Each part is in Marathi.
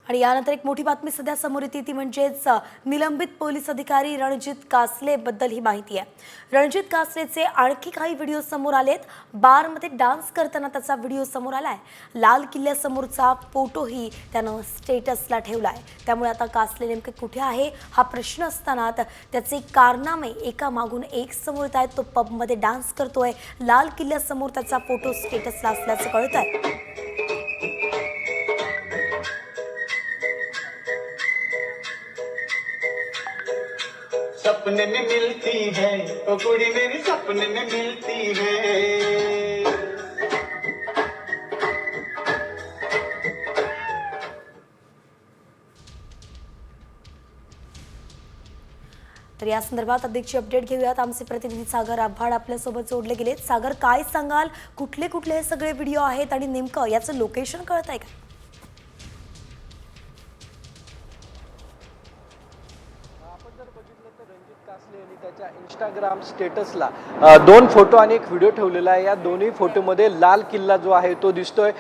आणि यानंतर एक मोठी बातमी सध्या समोर येते ती म्हणजेच निलंबित पोलीस अधिकारी रणजित कासले बद्दल ही माहिती आहे। रणजित कासलेचे आणखी काही व्हिडिओ समोर आलेत। बारमध्ये डान्स करताना त्याचा व्हिडिओ समोर आलाय। लाल किल्ल्यासमोरचा फोटोही त्यानं स्टेटसला ठेवलाय। त्यामुळे आता कासले नेमके कुठे आहे हा प्रश्न असताना त्याचे कारनामे एका मागून एक समोर येत आहेत। तो पबमध्ये डान्स करतोय, लाल किल्ल्यासमोर त्याचा फोटो स्टेटसला असल्याचं कळतंय। सपने में मिलती है ओ कुड़ी मेरी सपने में मिलती है। तर या संदर्भात अधिकची अपडेट घेऊयात। आमचे प्रतिनिधी सागर आव्हाड आपल्यासोबत जोडले गेलेत। सागर, काय सांगाल, कुठले कुठले हे सगळे व्हिडिओ आहेत आणि नेमकं याचं लोकेशन कळतंय का? आपण जर बघितलं तर रणजित कासले यांनी त्याच्या इंस्टाग्राम स्टेटसला दोन फोटो आणि एक व्हिडिओ ठेवलेला आहे। या दोन्ही फोटोमध्ये लाल किल्ला जो आहे तो दिसतोय।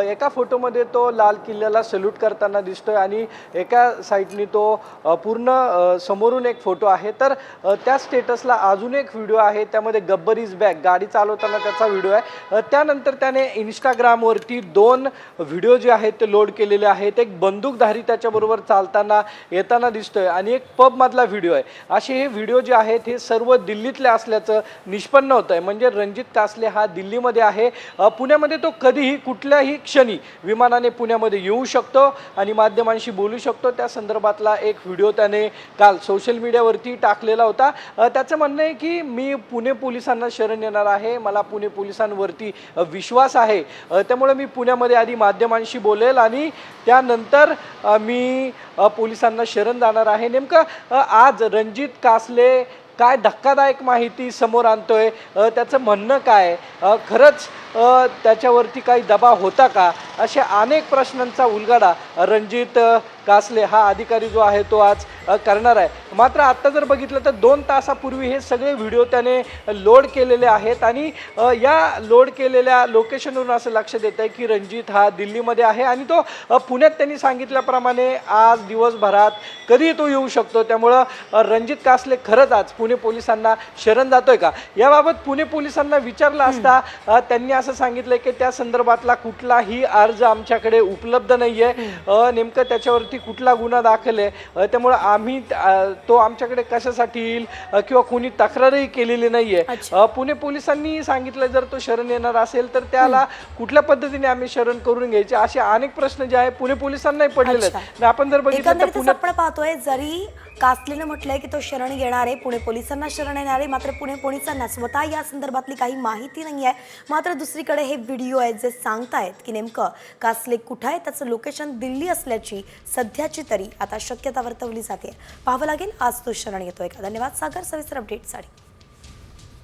एका फोटोमध्ये तो लाल किल्ल्याला सल्यूट करताना दिसतोय आणि एका साईडनी तो पूर्ण समोरून एक फोटो आहे। तर त्या स्टेटसला अजून एक व्हिडिओ आहे, त्यामध्ये गब्बर इज बॅक गाडी चालवताना त्याचा व्हिडिओ आहे। त्यानंतर त्याने इंस्टाग्रामवरती दोन व्हिडिओ जे आहेत ते लोड केलेले आहेत। एक बंदूकधारी त्याच्याबरोबर चालताना येताना दिसतोय आणि एक पब मधला व्हिडिओ आहे। असे हे व्हिडिओ जे आहेत हे सर्व दिल्लीतले असल्याचं निष्पन्न होत आहे। म्हणजे रणजित कासले हा दिल्लीमध्ये आहे। पुण्यामध्ये तो कधीही कुठल्याही क्षणी विमानाने पुण्यामध्ये येऊ शकतो आणि माध्यमांशी बोलू शकतो। त्या संदर्भातला एक व्हिडिओ त्याने काल सोशल मीडियावरती टाकलेला होता। त्याचं म्हणणं आहे की मी पुणे पोलिसांना शरण येणार आहे, मला पुणे पोलिसांवरती विश्वास आहे, त्यामुळे मी पुण्यामध्ये आधी माध्यमांशी बोलेल आणि त्यानंतर मी पोलिसांना शरण जाणार आहे। नेमकं आज रणजित कासले काय धक्कादायक माहिती समोर आणतोय, त्याचं म्हणणं काय, खरंच त्याच्यावरती काही दबाव होता का, अशा अनेक प्रश्नांचा उलगडा रणजित कासले हा अधिकारी जो आहे तो आज करणार आहे। मात्र आता जर बघितलं तर 2 तासापूर्वी हे सगळे व्हिडिओ त्याने लोड केलेले आहेत आणि या लोड केलेल्या लोकेशनवरून असं लक्षात येत आहे की रणजित हा दिल्लीमध्ये आहे आणि तो पुण्यात त्यांनी सांगितल्याप्रमाणे आज दिवसभरात कधीही तो येऊ शकतो। त्यामुळं रणजित कासले खरंच आज पुणे पोलिसांना शरण जातोय का, याबाबत पुणे पोलिसांना विचारलं असता त्यांनी असं सांगितलं की त्या संदर्भातला कुठलाही अर्ज आमच्याकडे उपलब्ध नाहीये, नेमकं त्याच्यावरती कुठला गुन्हा दाखल आहे, त्यामुळे आम्ही तो आमच्याकडे कशासाठी येईल किंवा कोणी तक्रारही केलेली नाहीये। पुणे पोलिसांनी सांगितलं जर तो शरण येणार असेल तर त्याला कुठल्या पद्धतीने आम्ही शरण करून घ्यायचे, असे अनेक प्रश्न जे आहे पुणे पोलिसांनाही पडलेले आहेत। आपण जर बघितलं तर पुण्यात आपण पाहतोय जरी कासलेने म्हटलंय की तो शरण येणार आहे, पुणे पोलिसांना शरण येणार आहे, मात्र पुणे पोलिसांना स्वतः या संदर्भातली काही माहिती नाही आहे। मात्र दुसरीकडे हे व्हिडिओ आहेत जे सांगतायत की नेमकं कासले कुठे आहे, त्याचं लोकेशन दिल्ली असल्याची सध्याची तरी आता शक्यता वर्तवली जाते। पाहावं लागेल आज तो शरण येतोय का। धन्यवाद सागर सविस्तर अपडेटसाठी।